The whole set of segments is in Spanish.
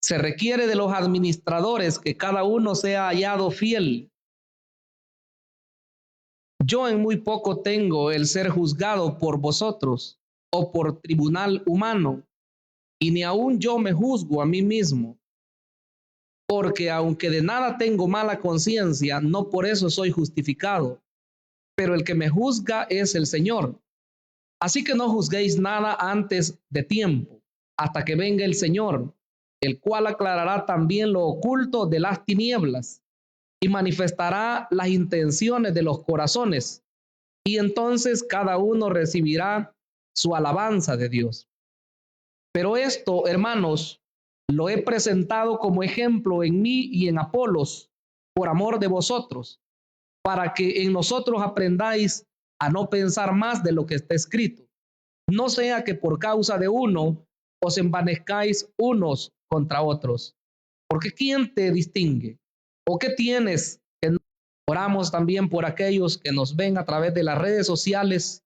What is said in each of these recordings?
Se requiere de los administradores que cada uno sea hallado fiel. Yo en muy poco tengo el ser juzgado por vosotros o por tribunal humano, y ni aun yo me juzgo a mí mismo, porque aunque de nada tengo mala conciencia, no por eso soy justificado, pero el que me juzga es el Señor. Así que no juzguéis nada antes de tiempo, hasta que venga el Señor, el cual aclarará también lo oculto de las tinieblas y manifestará las intenciones de los corazones, y entonces cada uno recibirá su alabanza de Dios. Pero esto, hermanos, lo he presentado como ejemplo en mí y en Apolos, por amor de vosotros, para que en nosotros aprendáis a no pensar más de lo que está escrito. No sea que por causa de uno os envanezcáis unos contra otros. Porque ¿quién te distingue? ¿O qué tienes que no? Oramos también por aquellos que nos ven a través de las redes sociales,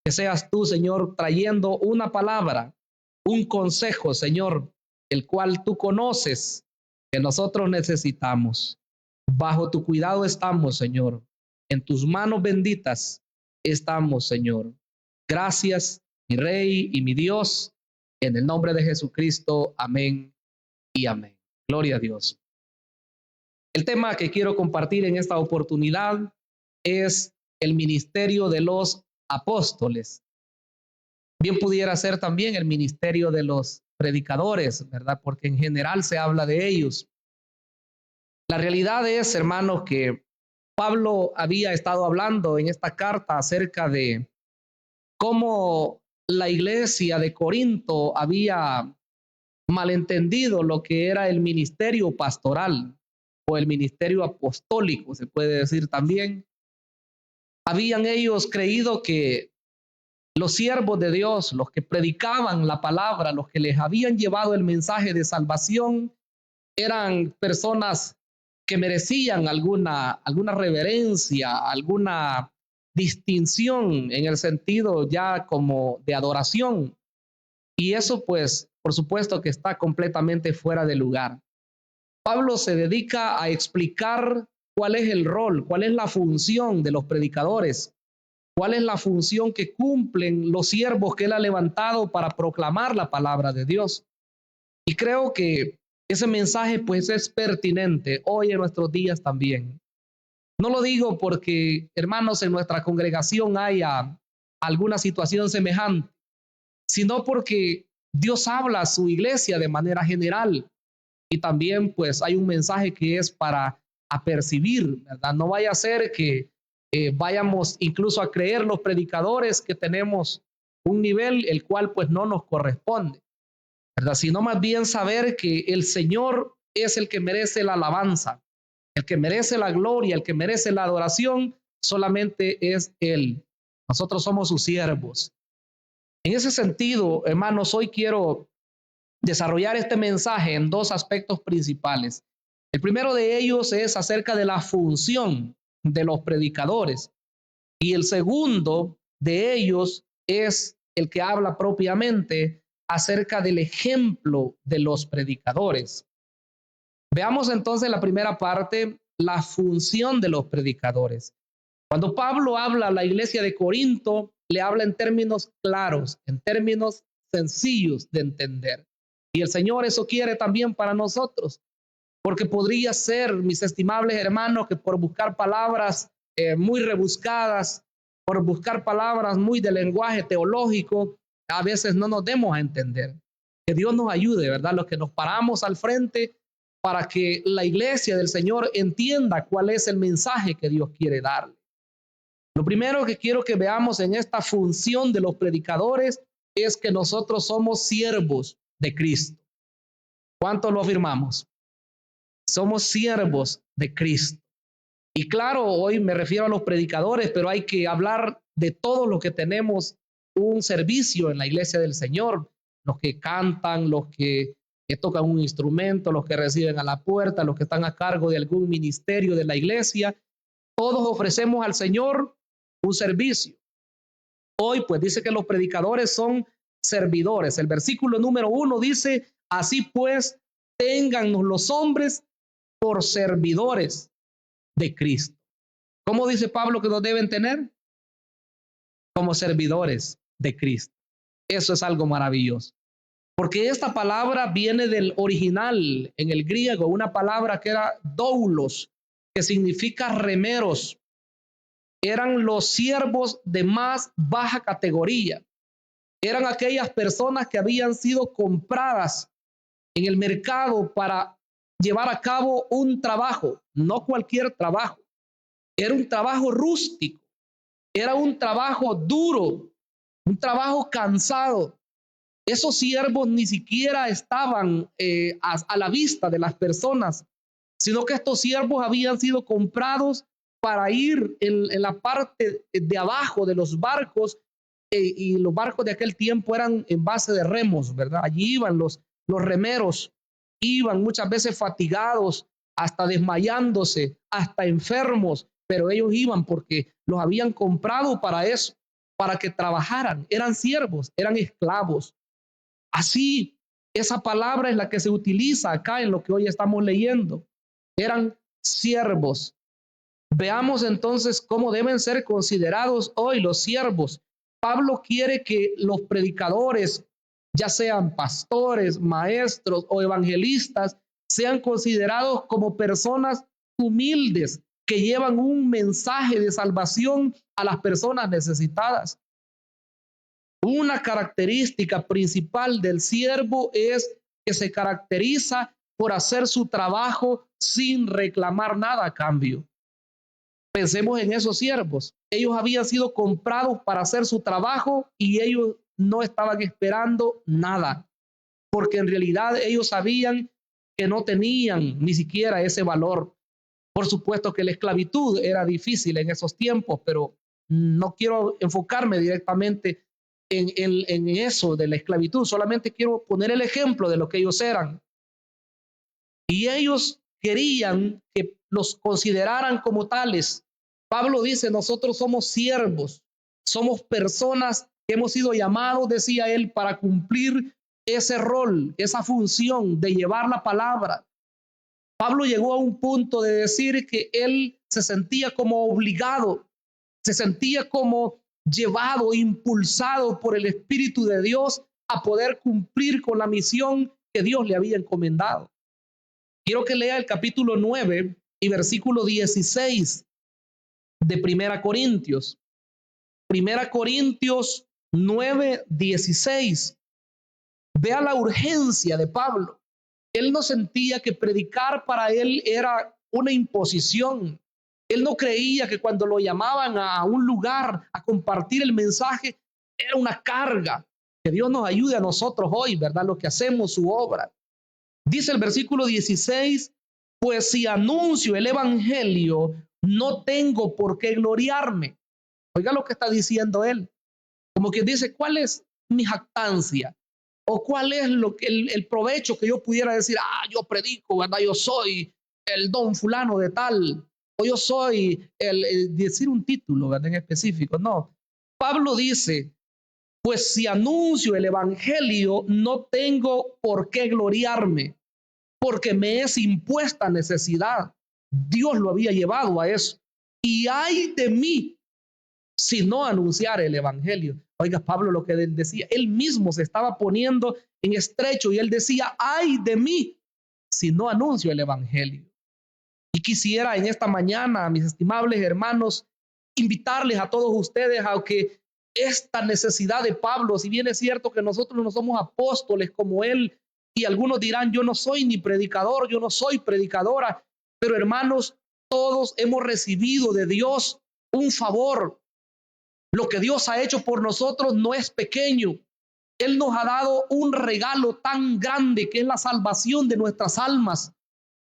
que seas tú, Señor, trayendo una palabra, un consejo, Señor, el cual tú conoces que nosotros necesitamos. Bajo tu cuidado estamos, Señor. En tus manos benditas estamos, Señor. Gracias, mi Rey y mi Dios, en el nombre de Jesucristo. Amén y amén. Gloria a Dios. El tema que quiero compartir en esta oportunidad es el ministerio de los apóstoles. Bien pudiera ser también el ministerio de los predicadores, ¿verdad? Porque en general se habla de ellos. La realidad es, hermanos, que Pablo había estado hablando en esta carta acerca de cómo la iglesia de Corinto había malentendido lo que era el ministerio pastoral o el ministerio apostólico, se puede decir también. Habían ellos creído que los siervos de Dios, los que predicaban la palabra, los que les habían llevado el mensaje de salvación, eran personas que merecían alguna reverencia, alguna distinción en el sentido ya como de adoración. Y eso pues, por supuesto que está completamente fuera de lugar. Pablo se dedica a explicar cuál es el rol, cuál es la función de los predicadores, cuál es la función que cumplen los siervos que él ha levantado para proclamar la palabra de Dios. Y creo que ese mensaje pues es pertinente hoy en nuestros días también. No lo digo porque, hermanos, en nuestra congregación haya alguna situación semejante, sino porque Dios habla a su iglesia de manera general y también pues hay un mensaje que es para apercibir, ¿verdad? No vaya a ser que vayamos incluso a creer los predicadores que tenemos un nivel el cual pues no nos corresponde, ¿verdad? Sino más bien saber que el Señor es el que merece la alabanza, el que merece la gloria, el que merece la adoración, solamente es Él. Nosotros somos sus siervos. En ese sentido, hermanos, hoy quiero desarrollar este mensaje en dos aspectos principales. El primero de ellos es acerca de la función de los predicadores y el segundo de ellos es el que habla propiamente acerca del ejemplo de los predicadores. Veamos entonces la primera parte, la función de los predicadores. Cuando Pablo habla a la iglesia de Corinto, le habla en términos claros, en términos sencillos de entender. Y el Señor eso quiere también para nosotros, porque podría ser, mis estimables hermanos, que por buscar palabras muy rebuscadas, por buscar palabras muy de lenguaje teológico, a veces no nos demos a entender. Que Dios nos ayude, ¿verdad? Los que nos paramos al frente para que la iglesia del Señor entienda cuál es el mensaje que Dios quiere darle. Lo primero que quiero que veamos en esta función de los predicadores es que nosotros somos siervos de Cristo. ¿Cuánto lo afirmamos? Somos siervos de Cristo. Y claro, hoy me refiero a los predicadores, pero hay que hablar de todos los que tenemos un servicio en la iglesia del Señor, los que cantan, los que tocan un instrumento, los que reciben a la puerta, los que están a cargo de algún ministerio de la iglesia. Todos ofrecemos al Señor un servicio. Hoy pues dice que los predicadores son servidores. El versículo número 1 dice, así pues, téngannos los hombres por servidores de Cristo. ¿Cómo dice Pablo que nos deben tener? Como servidores de Cristo. Eso es algo maravilloso. Porque esta palabra viene del original en el griego, una palabra que era doulos, que significa remeros. Eran los siervos de más baja categoría. Eran aquellas personas que habían sido compradas en el mercado para llevar a cabo un trabajo, no cualquier trabajo. Era un trabajo rústico, era un trabajo duro, un trabajo cansado. Esos siervos ni siquiera estaban a la vista de las personas, sino que estos siervos habían sido comprados para ir en la parte de abajo de los barcos, y los barcos de aquel tiempo eran en base de remos, ¿verdad? Allí iban los remeros, iban muchas veces fatigados, hasta desmayándose, hasta enfermos, pero ellos iban porque los habían comprado para eso, para que trabajaran. Eran siervos, eran esclavos. Así, esa palabra es la que se utiliza acá en lo que hoy estamos leyendo. Eran siervos. Veamos entonces cómo deben ser considerados hoy los siervos. Pablo quiere que los predicadores, ya sean pastores, maestros o evangelistas, sean considerados como personas humildes que llevan un mensaje de salvación a las personas necesitadas. Una característica principal del siervo es que se caracteriza por hacer su trabajo sin reclamar nada a cambio. Pensemos en esos siervos. Ellos habían sido comprados para hacer su trabajo y ellos no estaban esperando nada, porque en realidad ellos sabían que no tenían ni siquiera ese valor. Por supuesto que la esclavitud era difícil en esos tiempos, pero no quiero enfocarme directamente en eso de la esclavitud. Solamente quiero poner el ejemplo de lo que ellos eran. Y ellos querían que los consideraran como tales. Pablo dice, nosotros somos siervos, somos personas que hemos sido llamados, decía él, para cumplir ese rol, esa función de llevar la palabra. Pablo llegó a un punto de decir que él se sentía como obligado, se sentía como llevado, impulsado por el Espíritu de Dios a poder cumplir con la misión que Dios le había encomendado. Quiero que lea el capítulo 9 y versículo 16 de Primera Corintios. Primera Corintios 9, 16. Vea la urgencia de Pablo. Él no sentía que predicar para él era una imposición. Él no creía que cuando lo llamaban a un lugar a compartir el mensaje era una carga. Que Dios nos ayude a nosotros hoy, ¿verdad? Lo que hacemos, su obra. Dice el versículo 16, pues si anuncio el evangelio, no tengo por qué gloriarme. Oiga lo que está diciendo él. Como que dice, ¿cuál es mi jactancia? ¿O cuál es el provecho que yo pudiera decir? Yo predico, ¿verdad? Yo soy el don fulano de tal. O yo soy decir un título, ¿verdad? En específico. No. Pablo dice, pues si anuncio el evangelio, no tengo por qué gloriarme, porque me es impuesta necesidad. Dios lo había llevado a eso. Y ay de mí si no anunciar el evangelio. Oiga, Pablo, lo que él decía, él mismo se estaba poniendo en estrecho y él decía, ay de mí si no anuncio el evangelio. Y quisiera en esta mañana, mis estimables hermanos, invitarles a todos ustedes a que esta necesidad de Pablo, si bien es cierto que nosotros no somos apóstoles como él, y algunos dirán, yo no soy ni predicador, yo no soy predicadora, pero hermanos, todos hemos recibido de Dios un favor. Lo que Dios ha hecho por nosotros no es pequeño. Él nos ha dado un regalo tan grande que es la salvación de nuestras almas.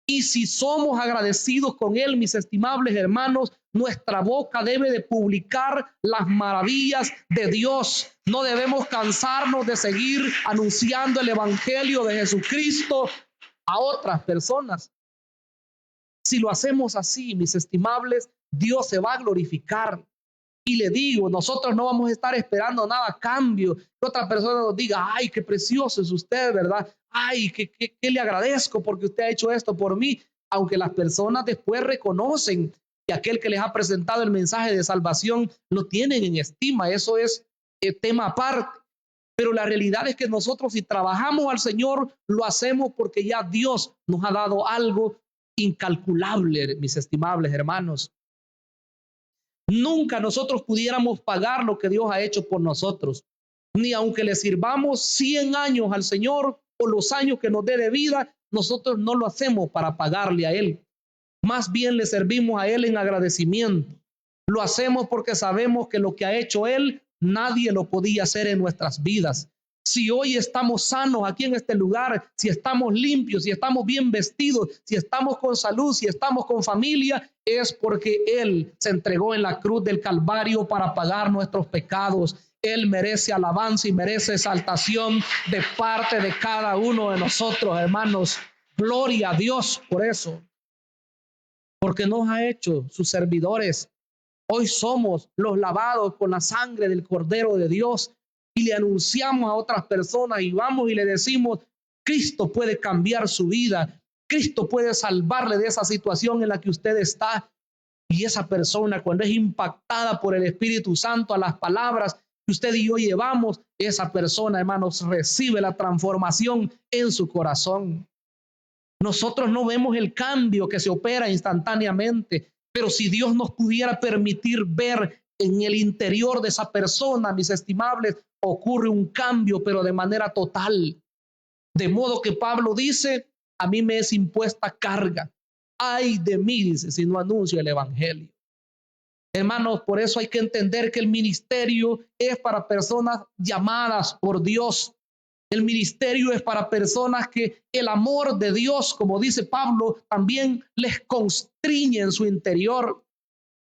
Y si somos agradecidos con Él, mis estimables hermanos, nuestra boca debe de publicar las maravillas de Dios. No debemos cansarnos de seguir anunciando el evangelio de Jesucristo a otras personas. Si lo hacemos así, mis estimables, Dios se va a glorificar. Y le digo, nosotros no vamos a estar esperando nada a cambio. Que otra persona nos diga, ay, qué precioso es usted, ¿verdad? Ay, que le agradezco porque usted ha hecho esto por mí. Aunque las personas después reconocen que aquel que les ha presentado el mensaje de salvación lo tienen en estima. Eso es tema aparte. Pero la realidad es que nosotros, si trabajamos al Señor, lo hacemos porque ya Dios nos ha dado algo incalculable, mis estimables hermanos. Nunca nosotros pudiéramos pagar lo que Dios ha hecho por nosotros, ni aunque le sirvamos 100 años al Señor o los años que nos dé de vida, nosotros no lo hacemos para pagarle a Él. Más bien le servimos a Él en agradecimiento. Lo hacemos porque sabemos que lo que ha hecho Él, nadie lo podía hacer en nuestras vidas. Si hoy estamos sanos aquí en este lugar, si estamos limpios, si estamos bien vestidos, si estamos con salud, si estamos con familia, es porque Él se entregó en la cruz del Calvario para pagar nuestros pecados. Él merece alabanza y merece exaltación de parte de cada uno de nosotros, hermanos. Gloria a Dios por eso, porque nos ha hecho sus servidores. Hoy somos los lavados con la sangre del Cordero de Dios y le anunciamos a otras personas y vamos y le decimos, Cristo puede cambiar su vida, Cristo puede salvarle de esa situación en la que usted está. Y esa persona, cuando es impactada por el Espíritu Santo a las palabras que usted y yo llevamos, esa persona, hermanos, recibe la transformación en su corazón. Nosotros no vemos el cambio que se opera instantáneamente, pero si Dios nos pudiera permitir ver en el interior de esa persona, mis estimables, ocurre un cambio, pero de manera total. De modo que Pablo dice, a mí me es impuesta carga. Ay de mí, dice, si no anuncio el evangelio. Hermanos, por eso hay que entender que el ministerio es para personas llamadas por Dios. El ministerio es para personas que el amor de Dios, como dice Pablo, también les constriñe en su interior,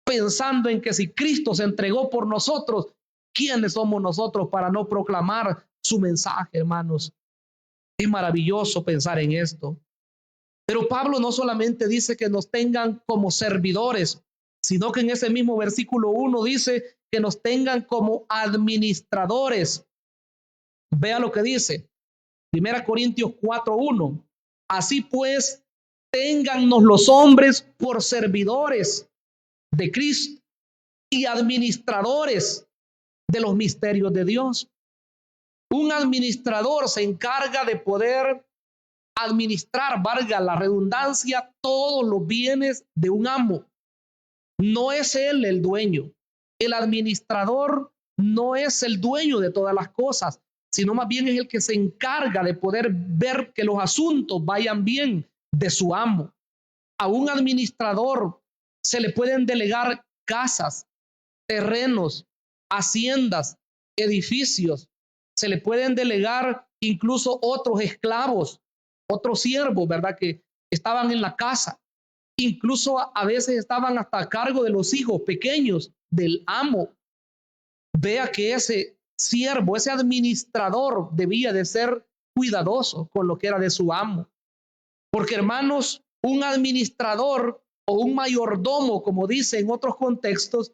pensando en que si Cristo se entregó por nosotros, ¿quiénes somos nosotros para no proclamar su mensaje, hermanos? Es maravilloso pensar en esto. Pero Pablo no solamente dice que nos tengan como servidores, sino que en ese mismo versículo 1 dice que nos tengan como administradores. Vea lo que dice, 1 Corintios 4:1. Así pues, téngannos los hombres por servidores de Cristo y administradores de los misterios de Dios. Un administrador se encarga de poder administrar, valga la redundancia, todos los bienes de un amo. No es él el dueño. El administrador no es el dueño de todas las cosas, sino más bien es el que se encarga de poder ver que los asuntos vayan bien de su amo. A un administrador se le pueden delegar casas, terrenos, haciendas, edificios. Se le pueden delegar incluso otros esclavos, otros siervos, ¿verdad? Que estaban en la casa. Incluso a veces estaban hasta a cargo de los hijos pequeños del amo. Vea que ese siervo, ese administrador debía de ser cuidadoso con lo que era de su amo. Porque, hermanos, un administrador o un mayordomo, como dice en otros contextos,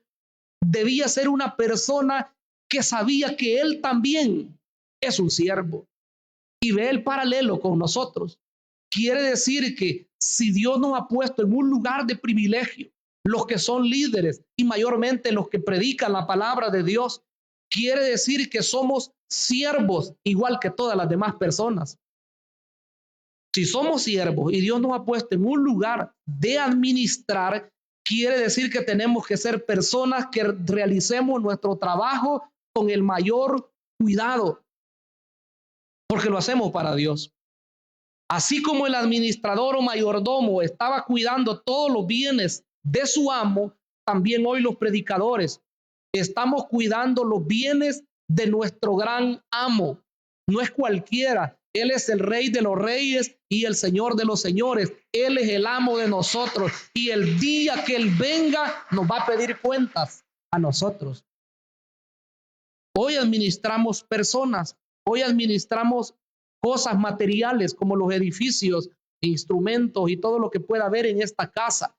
debía ser una persona que sabía que él también es un siervo. Y ve el paralelo con nosotros. Quiere decir que si Dios nos ha puesto en un lugar de privilegio, los que son líderes y mayormente los que predican la palabra de Dios, quiere decir que somos siervos igual que todas las demás personas. Si somos siervos y Dios nos ha puesto en un lugar de administrar, quiere decir que tenemos que ser personas que realicemos nuestro trabajo con el mayor cuidado, porque lo hacemos para Dios. Así como el administrador o mayordomo estaba cuidando todos los bienes de su amo, también hoy los predicadores estamos cuidando los bienes de nuestro gran amo. No es cualquiera. Él es el Rey de los Reyes y el Señor de los Señores. Él es el amo de nosotros. Y el día que Él venga, nos va a pedir cuentas a nosotros. Hoy administramos personas. Hoy administramos cosas materiales como los edificios, instrumentos y todo lo que pueda haber en esta casa.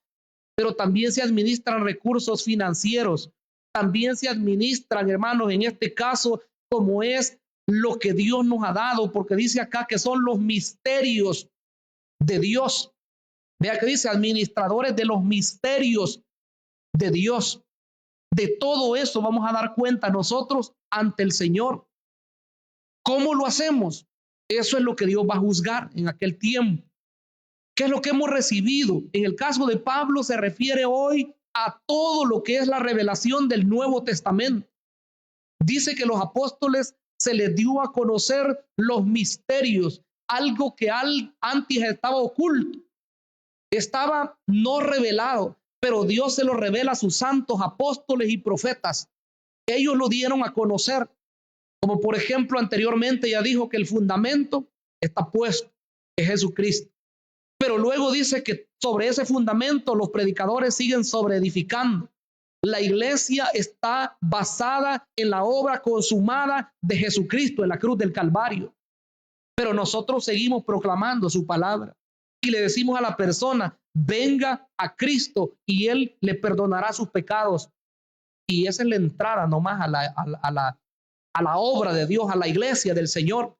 Pero también se administran recursos financieros. también se administran, hermanos, en este caso, como es lo que Dios nos ha dado, porque dice acá que son los misterios de Dios. Vea que dice administradores de los misterios de Dios. De todo eso vamos a dar cuenta nosotros ante el Señor. ¿Cómo lo hacemos? Eso es lo que Dios va a juzgar en aquel tiempo. ¿Qué es lo que hemos recibido? En el caso de Pablo se refiere hoy a todo lo que es la revelación del Nuevo Testamento. Dice que los apóstoles se les dio a conocer los misterios, algo que antes estaba oculto, estaba no revelado, pero Dios se lo revela a sus santos apóstoles y profetas. Ellos lo dieron a conocer, como por ejemplo anteriormente ya dijo que el fundamento está puesto, es Jesucristo. Pero luego dice que sobre ese fundamento los predicadores siguen sobreedificando. La iglesia está basada en la obra consumada de Jesucristo en la cruz del Calvario. Pero nosotros seguimos proclamando su palabra y le decimos a la persona, venga a Cristo y Él le perdonará sus pecados. Y esa es la entrada nomás a la obra de Dios, a la iglesia del Señor.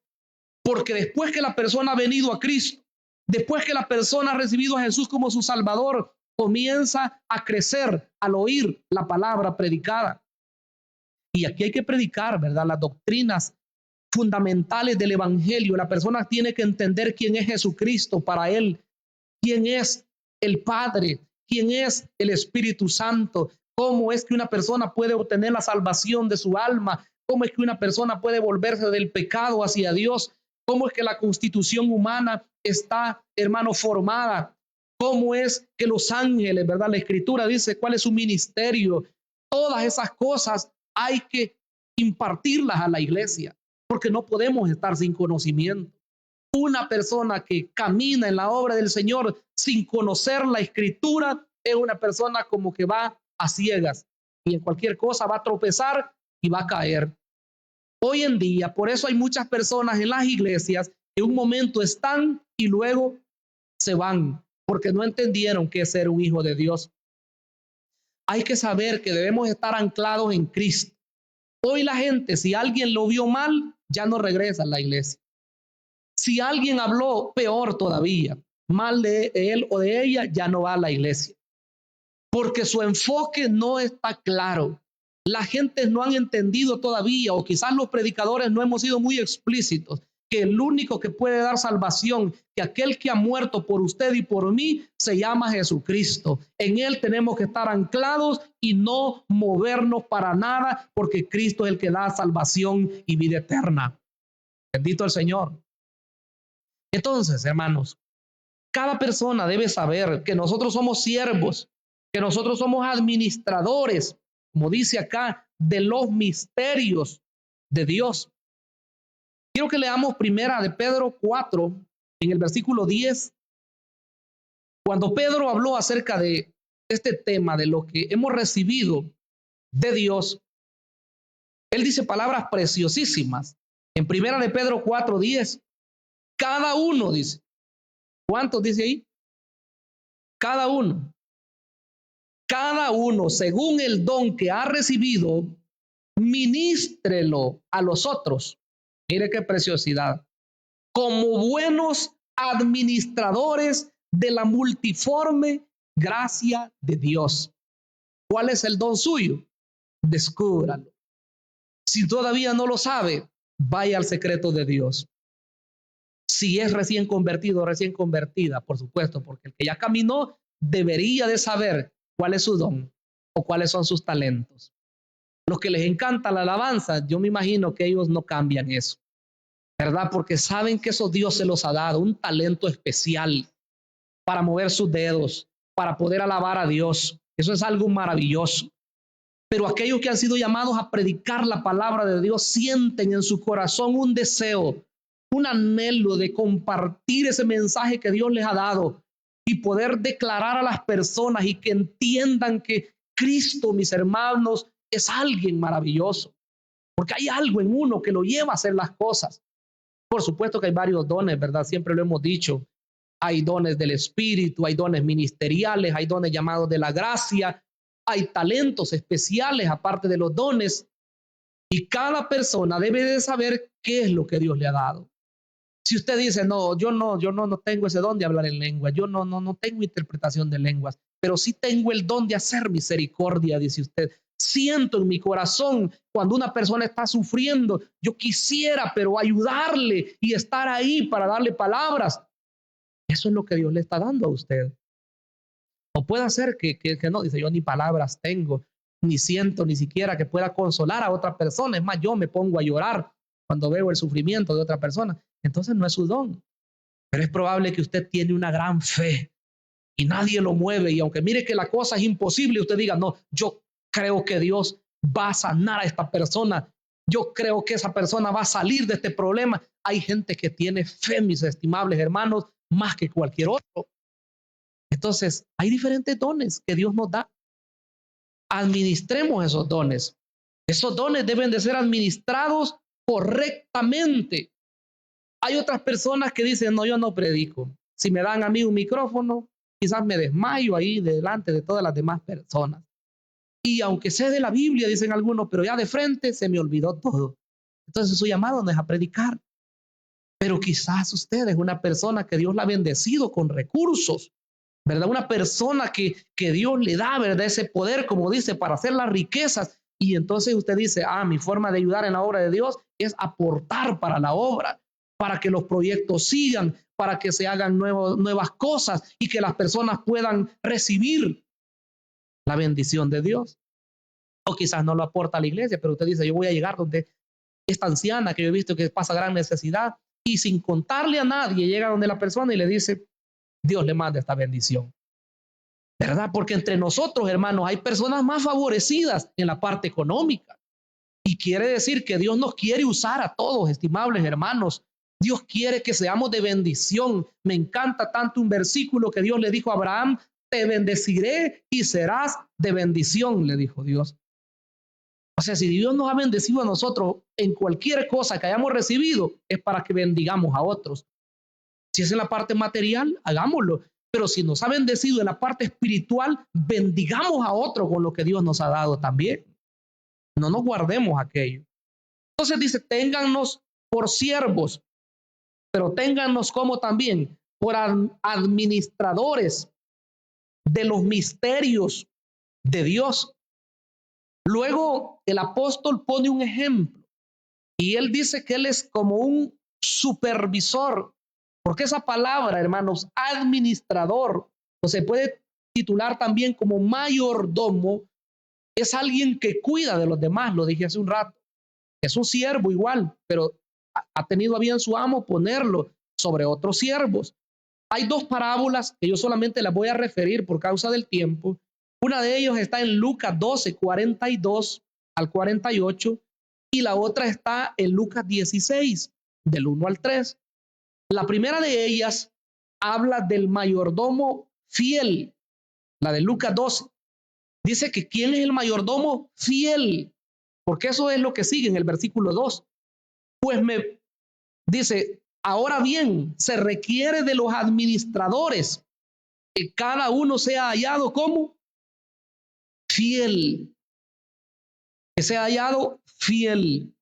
Porque después que la persona ha venido a Cristo, después que la persona ha recibido a Jesús como su Salvador, comienza a crecer al oír la palabra predicada. Y aquí hay que predicar, ¿verdad? Las doctrinas fundamentales del Evangelio. La persona tiene que entender quién es Jesucristo para él, quién es el Padre, quién es el Espíritu Santo, cómo es que una persona puede obtener la salvación de su alma, cómo es que una persona puede volverse del pecado hacia Dios, cómo es que la constitución humana está, hermano, formada, cómo es que los ángeles, ¿verdad? La Escritura dice cuál es su ministerio. Todas esas cosas hay que impartirlas a la iglesia, porque no podemos estar sin conocimiento. Una persona que camina en la obra del Señor sin conocer la Escritura es una persona como que va a ciegas y en cualquier cosa va a tropezar y va a caer. Hoy en día, por eso hay muchas personas en las iglesias que un momento están y luego se van, porque no entendieron qué es ser un hijo de Dios. Hay que saber que debemos estar anclados en Cristo. Hoy la gente, si alguien lo vio mal, ya no regresa a la iglesia. Si alguien habló peor todavía, mal de él o de ella, ya no va a la iglesia. Porque su enfoque no está claro. La gente no han entendido todavía, o quizás los predicadores no hemos sido muy explícitos, que el único que puede dar salvación, que aquel que ha muerto por usted y por mí, se llama Jesucristo. En él tenemos que estar anclados y no movernos para nada, porque Cristo es el que da salvación y vida eterna. Bendito el Señor. Entonces, hermanos, cada persona debe saber que nosotros somos siervos, que nosotros somos administradores, como dice acá, de los misterios de Dios. Quiero que leamos primera de Pedro 4, en el versículo 10. Cuando Pedro habló acerca de este tema, de lo que hemos recibido de Dios, él dice palabras preciosísimas. En primera de Pedro 4, 10, cada uno dice, ¿cuántos dice ahí? Cada uno según el don que ha recibido, ministrelo a los otros. Mire qué preciosidad. Como buenos administradores de la multiforme gracia de Dios. ¿Cuál es el don suyo? Descúbralo. Si todavía no lo sabe, vaya al secreto de Dios. Si es recién convertido o recién convertida, por supuesto, porque el que ya caminó debería de saber cuál es su don o cuáles son sus talentos. Los que les encanta la alabanza, yo me imagino que ellos no cambian eso, ¿verdad? Porque saben que eso Dios se los ha dado, un talento especial para mover sus dedos, para poder alabar a Dios. Eso es algo maravilloso. Pero aquellos que han sido llamados a predicar la palabra de Dios sienten en su corazón un deseo, un anhelo de compartir ese mensaje que Dios les ha dado y poder declarar a las personas y que entiendan que Cristo, mis hermanos, es alguien maravilloso, porque hay algo en uno que lo lleva a hacer las cosas. Por supuesto que hay varios dones, ¿verdad? Siempre lo hemos dicho. Hay dones del Espíritu, hay dones ministeriales, hay dones llamados de la gracia, hay talentos especiales aparte de los dones, y cada persona debe de saber qué es lo que Dios le ha dado. Si usted dice, no, yo no tengo ese don de hablar en lengua, yo no tengo interpretación de lenguas, pero sí tengo el don de hacer misericordia, dice usted. Siento en mi corazón cuando una persona está sufriendo, yo quisiera, pero ayudarle y estar ahí para darle palabras. Eso es lo que Dios le está dando a usted. O puede ser que no, dice, yo ni palabras tengo, ni siento ni siquiera que pueda consolar a otra persona. Es más, yo me pongo a llorar cuando veo el sufrimiento de otra persona. Entonces no es su don. Pero es probable que usted tiene una gran fe y nadie lo mueve. Y aunque mire que la cosa es imposible, usted diga, no, yo creo que Dios va a sanar a esta persona. Yo creo que esa persona va a salir de este problema. Hay gente que tiene fe, mis estimables hermanos, más que cualquier otro. Entonces, hay diferentes dones que Dios nos da. Administremos esos dones. Esos dones deben de ser administrados correctamente. Hay otras personas que dicen, no, yo no predico. Si me dan a mí un micrófono, quizás me desmayo ahí delante de todas las demás personas. Y aunque sé de la Biblia, dicen algunos, pero ya de frente se me olvidó todo. Entonces su llamado no es a predicar. Pero quizás usted es una persona que Dios la ha bendecido con recursos, ¿verdad? Una persona que Dios le da, ¿verdad? Ese poder, como dice, para hacer las riquezas. Y entonces usted dice, mi forma de ayudar en la obra de Dios es aportar para la obra, para que los proyectos sigan, para que se hagan nuevas cosas y que las personas puedan recibir la bendición de Dios. O quizás no lo aporta a la iglesia, pero usted dice, yo voy a llegar donde esta anciana que yo he visto que pasa gran necesidad, y sin contarle a nadie llega donde la persona y le dice, Dios le manda esta bendición. ¿Verdad? Porque entre nosotros, hermanos, hay personas más favorecidas en la parte económica. Y quiere decir que Dios nos quiere usar a todos, estimables hermanos. Dios quiere que seamos de bendición. Me encanta tanto un versículo que Dios le dijo a Abraham, te bendeciré y serás de bendición, le dijo Dios. O sea, si Dios nos ha bendecido a nosotros en cualquier cosa que hayamos recibido, es para que bendigamos a otros. Si es en la parte material, hagámoslo. Pero si nos ha bendecido en la parte espiritual, bendigamos a otro con lo que Dios nos ha dado también. No nos guardemos aquello. Entonces dice, téngannos por siervos, pero téngannos como también por administradores de los misterios de Dios. Luego el apóstol pone un ejemplo y él dice que él es como un supervisor, porque esa palabra, hermanos, administrador, o se puede titular también como mayordomo, es alguien que cuida de los demás, lo dije hace un rato. Es un siervo igual, pero ha tenido a bien su amo ponerlo sobre otros siervos. Hay dos parábolas que yo solamente las voy a referir por causa del tiempo. Una de ellos está en Lucas 12, 42 al 48, y la otra está en Lucas 16, del 1 al 3. La primera de ellas habla del mayordomo fiel. La de Lucas 12 dice que ¿quién es el mayordomo fiel? Porque eso es lo que sigue en el versículo 2. Pues me dice, ahora bien, se requiere de los administradores que cada uno sea hallado como fiel, que sea hallado fiel.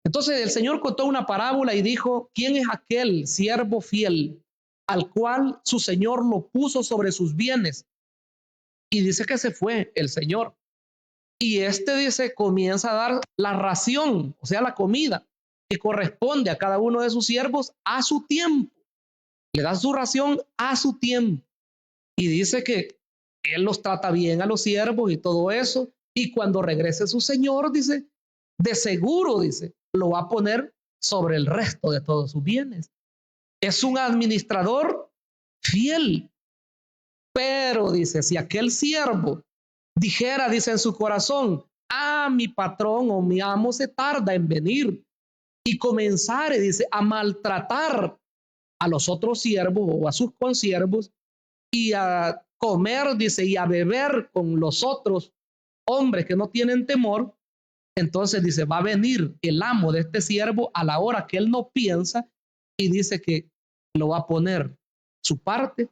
Entonces el Señor contó una parábola y dijo, ¿quién es aquel siervo fiel al cual su Señor lo puso sobre sus bienes? Y dice que se fue el Señor. Y dice, comienza a dar la ración, o sea, la comida que corresponde a cada uno de sus siervos a su tiempo. Le da su ración a su tiempo. Y dice que él los trata bien a los siervos y todo eso. Y cuando regrese su Señor, dice, de seguro, dice, lo va a poner sobre el resto de todos sus bienes. Es un administrador fiel. Pero dice, si aquel siervo dijera, dice en su corazón, mi patrón o mi amo se tarda en venir, y comenzare, dice, a maltratar a los otros siervos o a sus consiervos y a comer, dice, y a beber con los otros hombres que no tienen temor, entonces dice, va a venir el amo de este siervo a la hora que él no piensa y dice que lo va a poner su parte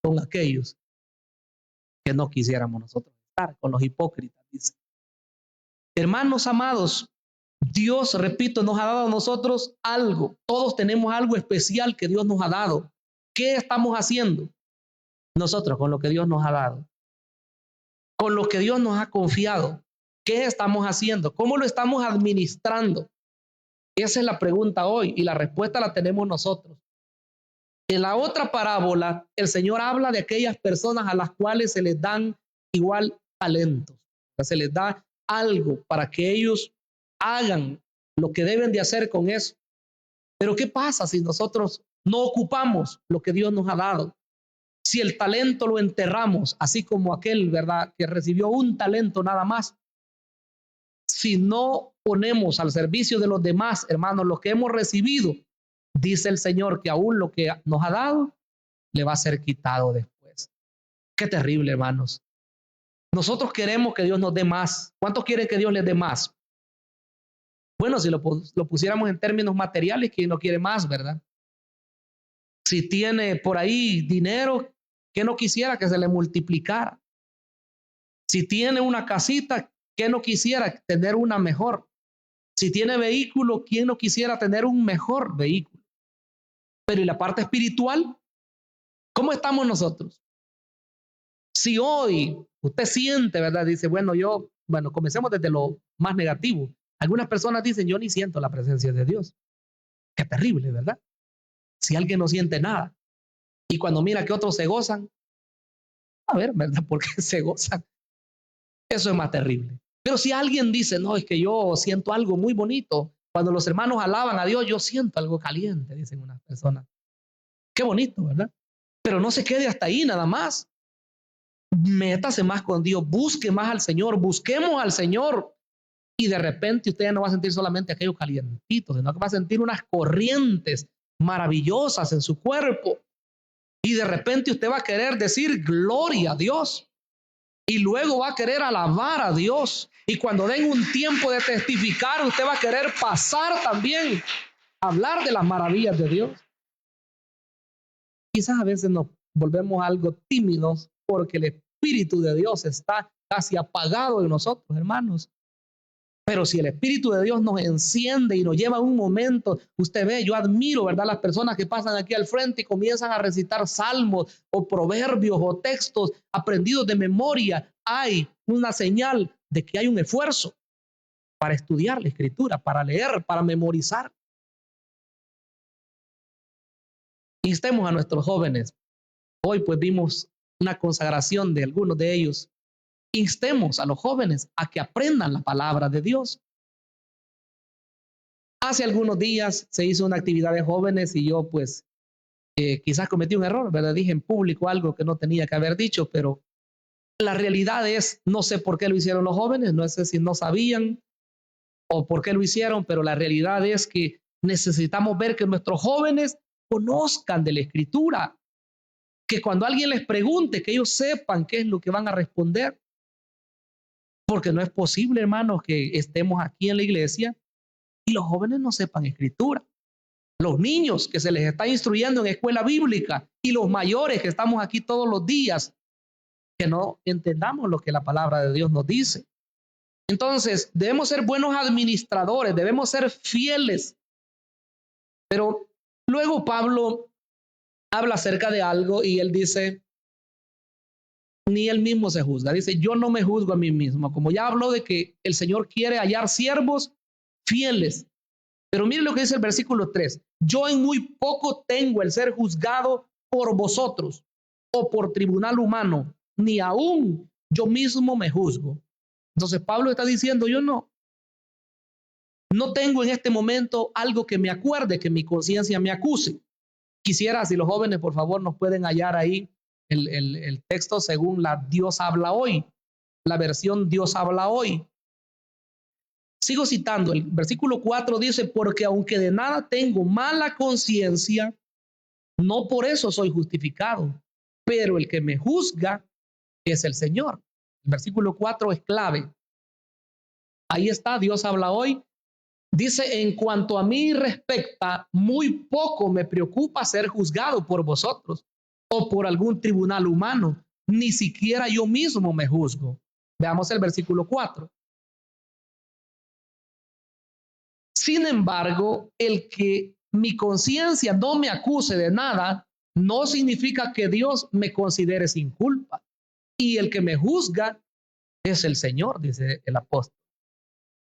con aquellos que no quisiéramos nosotros. estar con los hipócritas, dice. Hermanos amados, Dios, repito, nos ha dado a nosotros algo. Todos tenemos algo especial que Dios nos ha dado. ¿Qué estamos haciendo nosotros con lo que Dios nos ha dado? Con lo que Dios nos ha confiado. ¿Qué estamos haciendo? ¿Cómo lo estamos administrando? Esa es la pregunta hoy y la respuesta la tenemos nosotros. En la otra parábola, el Señor habla de aquellas personas a las cuales se les dan igual talentos. O sea, se les da algo para que ellos hagan lo que deben de hacer con eso. Pero ¿qué pasa si nosotros no ocupamos lo que Dios nos ha dado? Si el talento lo enterramos, así como aquel, ¿verdad?, que recibió un talento nada más. Si no ponemos al servicio de los demás, hermanos, lo que hemos recibido, dice el Señor que aún lo que nos ha dado le va a ser quitado después. Qué terrible, hermanos. Nosotros queremos que Dios nos dé más. ¿Cuántos quieren que Dios les dé más? Bueno, si lo pusiéramos en términos materiales, ¿quién no quiere más, verdad? Si tiene por ahí dinero, ¿quién no quisiera que se le multiplicara? Si tiene una casita, ¿quién no quisiera tener una mejor? Si tiene vehículo, ¿quién no quisiera tener un mejor vehículo? Pero ¿y la parte espiritual? ¿Cómo estamos nosotros? Si hoy usted siente, ¿verdad? Dice, bueno, comencemos desde lo más negativo. Algunas personas dicen, yo ni siento la presencia de Dios. Qué terrible, ¿verdad? Si alguien no siente nada. Y cuando mira que otros se gozan, a ver, ¿verdad? ¿Por qué se gozan? Eso es más terrible. Pero si alguien dice, no, es que yo siento algo muy bonito. Cuando los hermanos alaban a Dios, yo siento algo caliente, dicen unas personas. Qué bonito, ¿verdad? Pero no se quede hasta ahí nada más. Métase más con Dios, busque más al Señor, busquemos al Señor. Y de repente usted ya no va a sentir solamente aquellos calientitos, sino que va a sentir unas corrientes maravillosas en su cuerpo. Y de repente usted va a querer decir gloria a Dios. Y luego va a querer alabar a Dios. Y cuando den un tiempo de testificar, usted va a querer pasar también a hablar de las maravillas de Dios. Quizás a veces nos volvemos algo tímidos porque el Espíritu de Dios está casi apagado en nosotros, hermanos. Pero si el Espíritu de Dios nos enciende y nos lleva a un momento, usted ve, yo admiro, ¿verdad?, las personas que pasan aquí al frente y comienzan a recitar salmos o proverbios o textos aprendidos de memoria. Hay una señal de que hay un esfuerzo para estudiar la Escritura, para leer, para memorizar. Instemos a nuestros jóvenes. Hoy pues vimos una consagración de algunos de ellos. Instemos a los jóvenes a que aprendan la palabra de Dios. Hace algunos días se hizo una actividad de jóvenes y yo pues quizás cometí un error, ¿verdad? Dije en público algo que no tenía que haber dicho, pero la realidad es, no sé por qué lo hicieron los jóvenes, no sé si no sabían o por qué lo hicieron, pero la realidad es que necesitamos ver que nuestros jóvenes conozcan de la Escritura, que cuando alguien les pregunte, que ellos sepan qué es lo que van a responder. Porque no es posible, hermanos, que estemos aquí en la iglesia y los jóvenes no sepan Escritura. Los niños que se les está instruyendo en escuela bíblica y los mayores que estamos aquí todos los días, que no entendamos lo que la palabra de Dios nos dice. Entonces, debemos ser buenos administradores, debemos ser fieles. Pero luego Pablo habla acerca de algo y él dice, ni él mismo se juzga. Dice, yo no me juzgo a mí mismo. Como ya habló de que el Señor quiere hallar siervos fieles. Pero mire lo que dice el versículo 3. Yo en muy poco tengo el ser juzgado por vosotros o por tribunal humano, ni aún yo mismo me juzgo. Entonces Pablo está diciendo, yo no tengo en este momento algo que me acuerde, que mi conciencia me acuse. Quisiera, si los jóvenes por favor nos pueden hallar ahí el texto según la Dios habla hoy, la versión Dios habla hoy. Sigo citando, el versículo 4 dice, porque aunque de nada tengo mala conciencia, no por eso soy justificado, pero el que me juzga es el Señor. El versículo 4 es clave. Ahí está, Dios habla hoy. Dice, en cuanto a mí respecta, muy poco me preocupa ser juzgado por vosotros o por algún tribunal humano, ni siquiera yo mismo me juzgo. Veamos el versículo 4. Sin embargo, el que mi conciencia no me acuse de nada, no significa que Dios me considere sin culpa. Y el que me juzga es el Señor, dice el apóstol.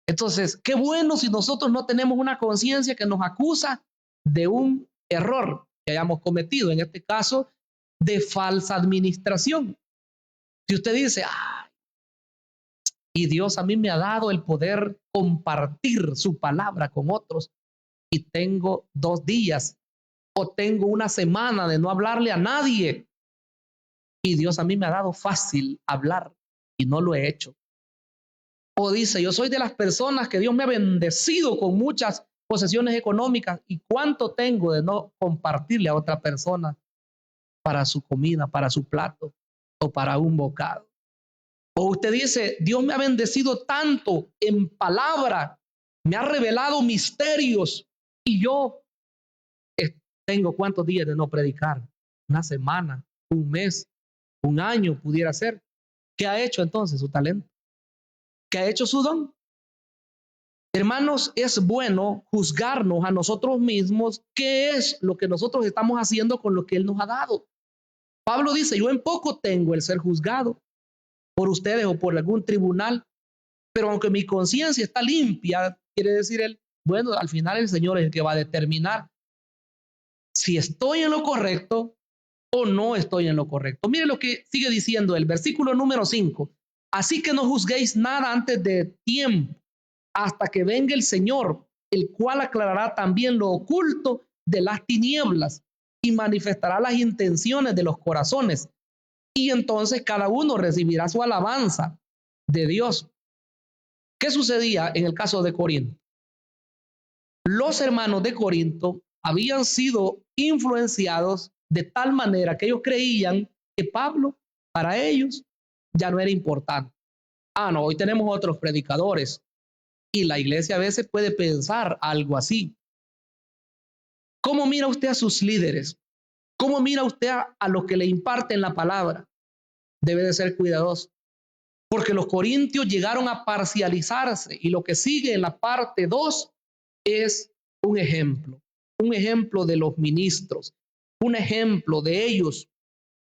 Entonces, qué bueno si nosotros no tenemos una conciencia que nos acusa de un error que hayamos cometido, en este caso, de falsa administración. Si usted dice, y Dios a mí me ha dado el poder compartir su palabra con otros y tengo 2 días o tengo una semana de no hablarle a nadie y Dios a mí me ha dado fácil hablar y no lo he hecho. O dice, yo soy de las personas que Dios me ha bendecido con muchas posesiones económicas y cuánto tengo de no compartirle a otra persona para su comida, para su plato o para un bocado. O usted dice, Dios me ha bendecido tanto en palabra, me ha revelado misterios y yo tengo cuántos días de no predicar, una semana, un mes, un año pudiera ser. ¿Qué ha hecho entonces su talento? ¿Qué ha hecho su don? Hermanos, es bueno juzgarnos a nosotros mismos qué es lo que nosotros estamos haciendo con lo que Él nos ha dado. Pablo dice, yo en poco tengo el ser juzgado por ustedes o por algún tribunal, pero aunque mi conciencia está limpia, quiere decir él, bueno, al final el Señor es el que va a determinar si estoy en lo correcto o no estoy en lo correcto. Mire lo que sigue diciendo el versículo número 5. Así que no juzguéis nada antes de tiempo, hasta que venga el Señor, el cual aclarará también lo oculto de las tinieblas y manifestará las intenciones de los corazones. Y entonces cada uno recibirá su alabanza de Dios. ¿Qué sucedía en el caso de Corinto? Los hermanos de Corinto habían sido influenciados de tal manera que ellos creían que Pablo para ellos ya no era importante. No, hoy tenemos otros predicadores y la iglesia a veces puede pensar algo así. ¿Cómo mira usted a sus líderes? ¿Cómo mira usted a los que le imparten la palabra? Debe de ser cuidadoso, porque los corintios llegaron a parcializarse y lo que sigue en la parte 2 es un ejemplo de los ministros, un ejemplo de ellos.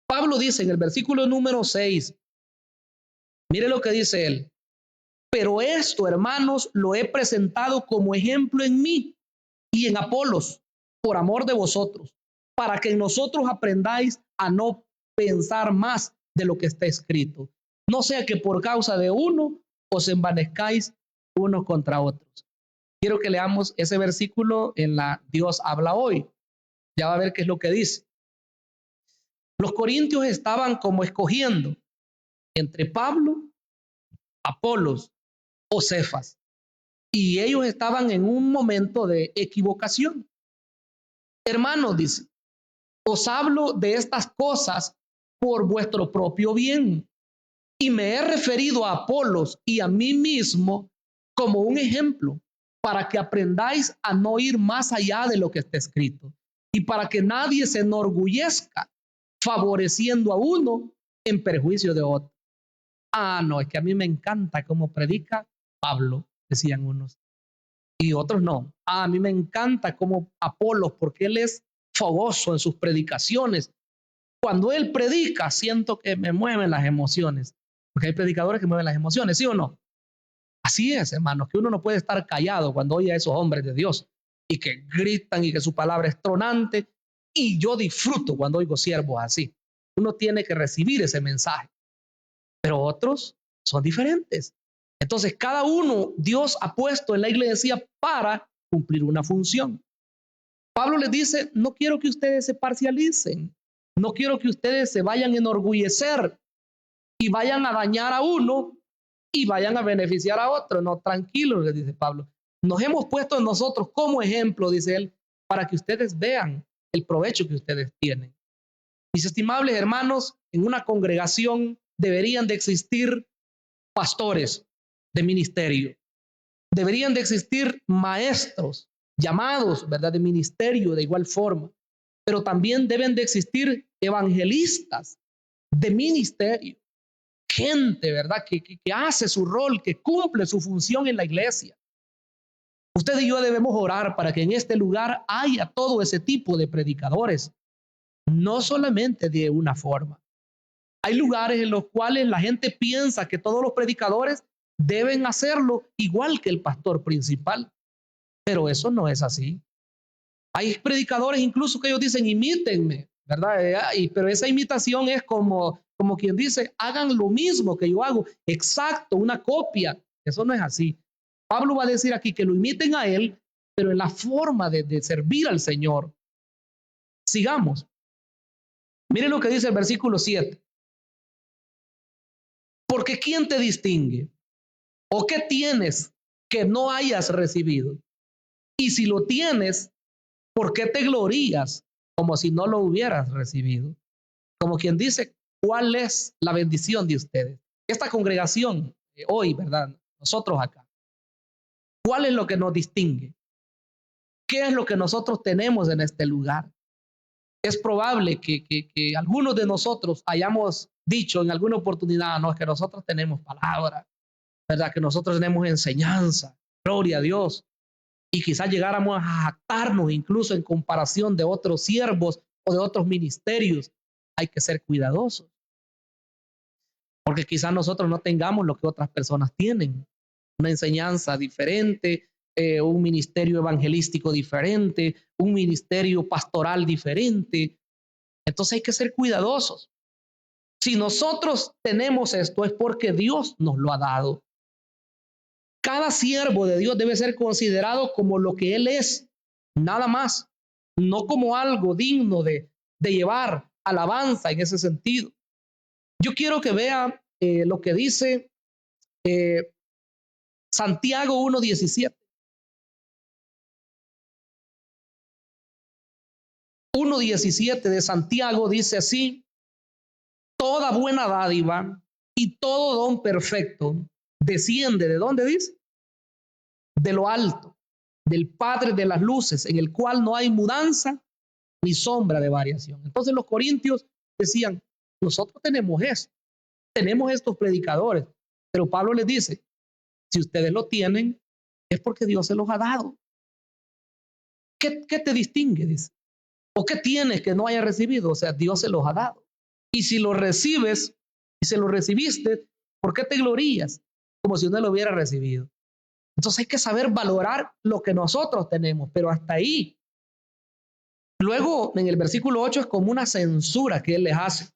Pablo dice en el versículo número 6, mire lo que dice él, pero esto, hermanos, lo he presentado como ejemplo en mí y en Apolos, por amor de vosotros, para que nosotros aprendáis a no pensar más de lo que está escrito. No sea que por causa de uno os envanezcáis unos contra otros. Quiero que leamos ese versículo en la Dios habla hoy. Ya va a ver qué es lo que dice. Los corintios estaban como escogiendo entre Pablo, Apolos o Cefas. Y ellos estaban en un momento de equivocación. Hermanos, dice, os hablo de estas cosas por vuestro propio bien. Y me he referido a Apolos y a mí mismo como un ejemplo para que aprendáis a no ir más allá de lo que está escrito y para que nadie se enorgullezca favoreciendo a uno en perjuicio de otro. No, es que a mí me encanta cómo predica Pablo, decían unos, y otros no. A mí me encanta cómo Apolos, porque él es fogoso en sus predicaciones. Cuando él predica, siento que me mueven las emociones, porque hay predicadores que mueven las emociones, ¿sí o no? Así es, hermanos, que uno no puede estar callado cuando oye a esos hombres de Dios y que gritan y que su palabra es tronante. Y yo disfruto cuando oigo siervos así. Uno tiene que recibir ese mensaje, pero otros son diferentes. Entonces, cada uno Dios ha puesto en la iglesia para cumplir una función. Pablo les dice, no quiero que ustedes se parcialicen, no quiero que ustedes se vayan a enorgullecer y vayan a dañar a uno y vayan a beneficiar a otro. No, tranquilo, les dice Pablo. Nos hemos puesto nosotros como ejemplo, dice él, para que ustedes vean el provecho que ustedes tienen. Mis estimables hermanos, en una congregación deberían de existir pastores de ministerio. Deberían de existir maestros llamados, ¿verdad?, de ministerio de igual forma. Pero también deben de existir evangelistas de ministerio gente, ¿verdad? Que hace su rol, que cumple su función en la iglesia. Usted y yo debemos orar para que en este lugar haya todo ese tipo de predicadores, no solamente de una forma. Hay lugares en los cuales la gente piensa que todos los predicadores deben hacerlo igual que el pastor principal, pero eso no es así. Hay predicadores incluso que ellos dicen, imítenme, ¿verdad? Pero esa imitación es como quien dice, hagan lo mismo que yo hago, exacto, una copia. Eso no es así. Pablo va a decir aquí que lo imiten a él, pero en la forma de servir al Señor. Sigamos. Miren lo que dice el versículo 7. Porque ¿quién te distingue? ¿O qué tienes que no hayas recibido? Y si lo tienes, ¿por qué te glorías como si no lo hubieras recibido? Como quien dice, ¿cuál es la bendición de ustedes? Esta congregación hoy, ¿verdad? Nosotros acá. ¿Cuál es lo que nos distingue? ¿Qué es lo que nosotros tenemos en este lugar? Es probable que algunos de nosotros hayamos dicho en alguna oportunidad, no, es que nosotros tenemos palabra, ¿verdad? Que nosotros tenemos enseñanza, gloria a Dios. Y quizás llegáramos a jactarnos incluso en comparación de otros siervos o de otros ministerios. Hay que ser cuidadosos. Porque quizás nosotros no tengamos lo que otras personas tienen. Una enseñanza diferente, un ministerio evangelístico diferente, un ministerio pastoral diferente. Entonces hay que ser cuidadosos. Si nosotros tenemos esto es porque Dios nos lo ha dado. Cada siervo de Dios debe ser considerado como lo que él es, nada más, no como algo digno de llevar alabanza en ese sentido. Yo quiero que vea lo que dice Santiago 1:17. 1:17 de Santiago dice así: toda buena dádiva y todo don perfecto desciende, ¿de dónde dice? De lo alto, del Padre de las luces, en el cual no hay mudanza ni sombra de variación. Entonces los corintios decían, nosotros tenemos esto, tenemos estos predicadores, pero Pablo les dice, si ustedes lo tienen, es porque Dios se los ha dado. ¿Qué te distingue? Dice. ¿O qué tienes que no haya recibido? O sea, Dios se los ha dado. Y si lo recibes, y se lo recibiste, ¿por qué te glorías? Como si no lo hubiera recibido. Entonces hay que saber valorar lo que nosotros tenemos, pero hasta ahí. Luego, en el versículo 8 es como una censura que él les hace.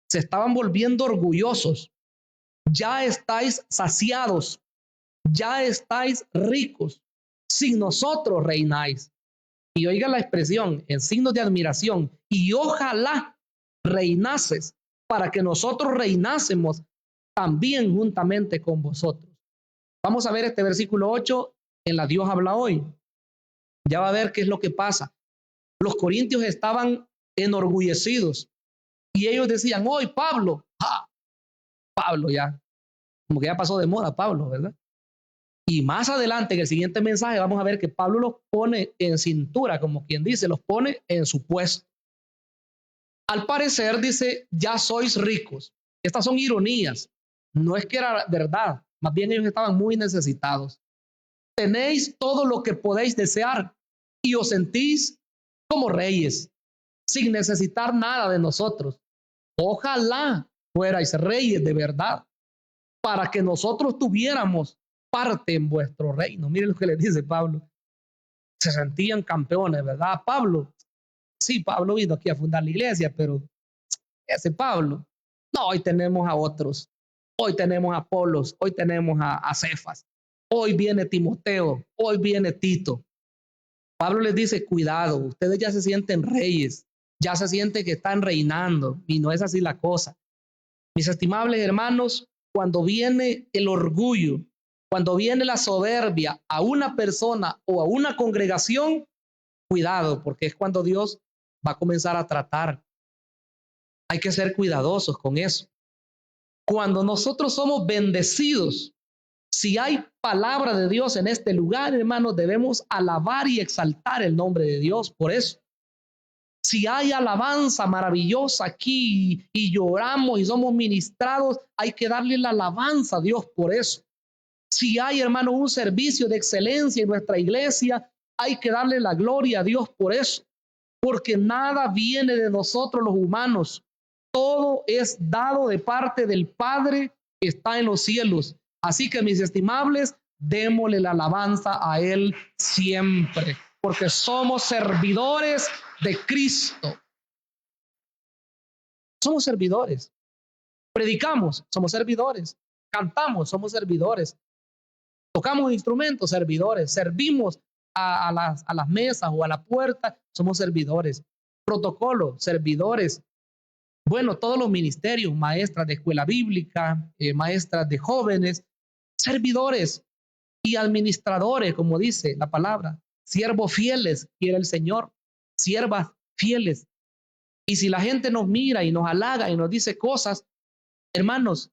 Se estaban volviendo orgullosos. Ya estáis saciados, ya estáis ricos. Sin nosotros reináis. Y oiga la expresión en signos de admiración. Y ojalá reinases para que nosotros reinásemos también juntamente con vosotros. Vamos a ver este versículo 8 en la Dios habla hoy. Ya va a ver qué es lo que pasa. Los corintios estaban enorgullecidos y ellos decían, hoy Pablo, Pablo ya, como que ya pasó de moda Pablo, ¿verdad? Y más adelante en el siguiente mensaje vamos a ver que Pablo los pone en cintura, como quien dice, los pone en su puesto. Al parecer dice, ya sois ricos. Estas son ironías. No es que era verdad, más bien ellos estaban muy necesitados. Tenéis todo lo que podéis desear y os sentís como reyes, sin necesitar nada de nosotros. Ojalá fuerais reyes de verdad, para que nosotros tuviéramos parte en vuestro reino. Miren lo que les dice Pablo. Se sentían campeones, ¿verdad? Pablo, sí, Pablo vino aquí a fundar la iglesia, pero ese Pablo, no, hoy tenemos a otros. Hoy tenemos a Apolos, hoy tenemos a Cefas, hoy viene Timoteo, hoy viene Tito. Pablo les dice, cuidado, ustedes ya se sienten reyes, ya se sienten que están reinando, y no es así la cosa. Mis estimables hermanos, cuando viene el orgullo, cuando viene la soberbia a una persona o a una congregación, cuidado, porque es cuando Dios va a comenzar a tratar. Hay que ser cuidadosos con eso. Cuando nosotros somos bendecidos, si hay palabra de Dios en este lugar, hermanos, debemos alabar y exaltar el nombre de Dios por eso. Si hay alabanza maravillosa aquí y lloramos y somos ministrados, hay que darle la alabanza a Dios por eso. Si hay, hermano, un servicio de excelencia en nuestra iglesia, hay que darle la gloria a Dios por eso. Porque nada viene de nosotros los humanos. Todo es dado de parte del Padre que está en los cielos. Así que, mis estimables, démosle la alabanza a Él siempre, porque somos servidores de Cristo. Somos servidores. Predicamos, somos servidores. Cantamos, somos servidores. Tocamos instrumentos, servidores. Servimos a las mesas o a la puerta, somos servidores. Protocolo, servidores. Bueno, todos los ministerios, maestras de escuela bíblica, maestras de jóvenes, servidores y administradores, como dice la palabra. Siervos fieles, quiere el Señor. Siervas fieles. Y si la gente nos mira y nos halaga y nos dice cosas, hermanos,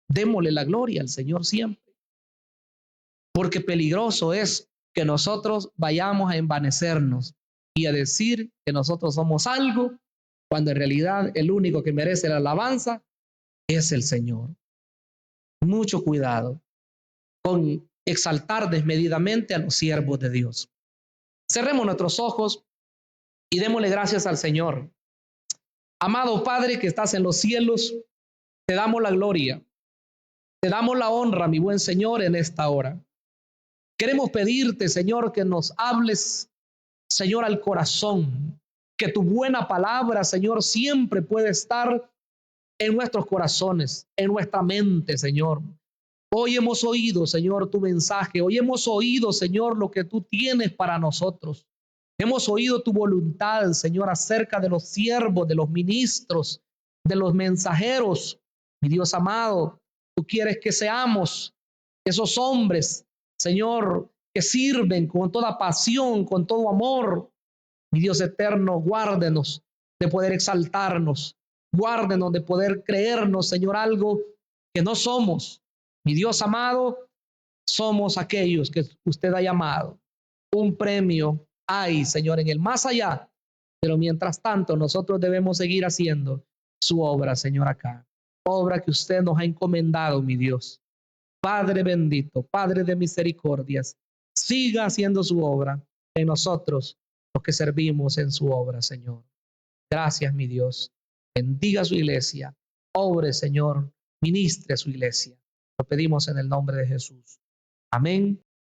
démosle la gloria al Señor siempre. Porque peligroso es que nosotros vayamos a envanecernos y a decir que nosotros somos algo, cuando en realidad el único que merece la alabanza es el Señor. Mucho cuidado con exaltar desmedidamente a los siervos de Dios. Cerremos nuestros ojos y démosle gracias al Señor. Amado Padre que estás en los cielos, te damos la gloria, te damos la honra, mi buen Señor, en esta hora. Queremos pedirte, Señor, que nos hables, Señor, al corazón, que tu buena palabra, Señor, siempre puede estar en nuestros corazones, en nuestra mente, Señor. Hoy hemos oído, Señor, tu mensaje. Hoy hemos oído, Señor, lo que tú tienes para nosotros. Hemos oído tu voluntad, Señor, acerca de los siervos, de los ministros, de los mensajeros. Mi Dios amado, tú quieres que seamos esos hombres, Señor, que sirven con toda pasión, con todo amor. Mi Dios eterno, guárdenos de poder exaltarnos. Guárdenos de poder creernos, Señor, algo que no somos. Mi Dios amado, somos aquellos que usted ha llamado. Un premio hay, Señor, en el más allá. Pero mientras tanto, nosotros debemos seguir haciendo su obra, Señor, acá. Obra que usted nos ha encomendado, mi Dios. Padre bendito, Padre de misericordias, siga haciendo su obra en nosotros, los que servimos en su obra, Señor. Gracias, mi Dios. Bendiga su iglesia. Obre, Señor. Ministre su iglesia. Lo pedimos en el nombre de Jesús. Amén.